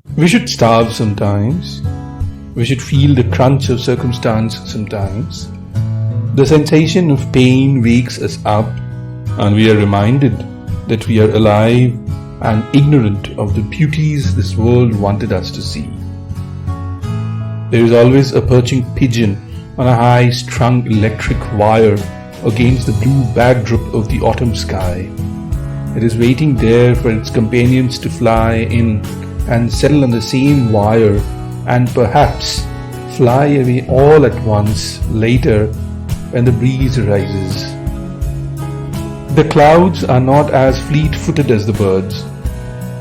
We should starve sometimes. We should feel the crunch of circumstance sometimes. The sensation of pain wakes us up, and we are reminded that we are alive and ignorant of the beauties this world wanted us to see. There is always a perching pigeon on a high-strung electric wire against the blue backdrop of the autumn sky. It is waiting there for its companions to fly in and settle on the same wire and perhaps fly away all at once later when the breeze rises. The clouds are not as fleet-footed as the birds.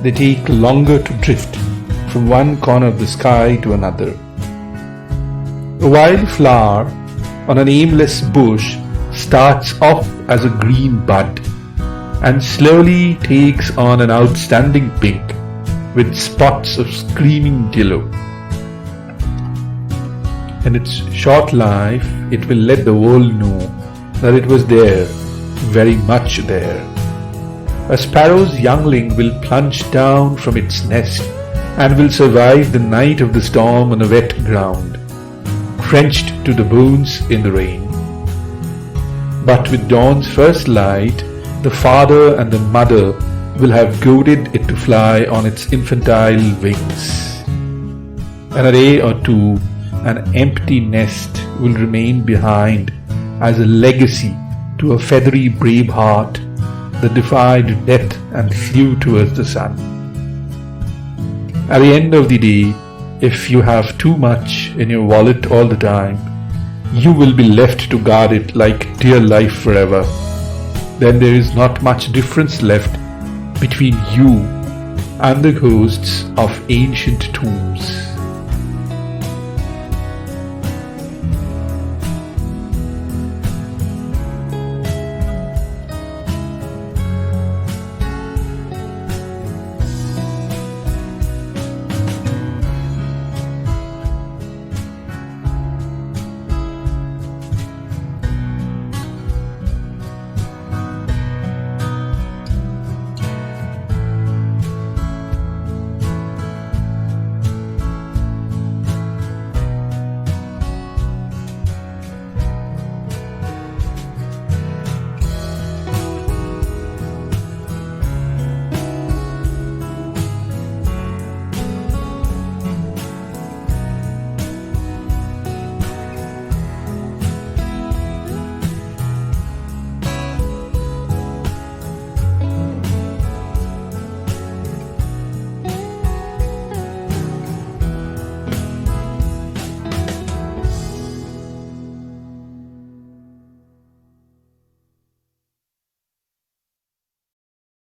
They take longer to drift from one corner of the sky to another. A wild flower on an aimless bush starts off as a green bud and slowly takes on an outstanding pink with spots of screaming yellow. In its short life, it will let the world know that it was there, very much there. A sparrow's youngling will plunge down from its nest and will survive the night of the storm on a wet ground, drenched to the bones in the rain. But with dawn's first light, the father and the mother will have goaded it to fly on its infantile wings. In a day or two, an empty nest will remain behind as a legacy to a feathery brave heart that defied death and flew towards the sun. At the end of the day, if you have too much in your wallet all the time, you will be left to guard it like dear life forever. Then there is not much difference left between you and the ghosts of ancient tombs.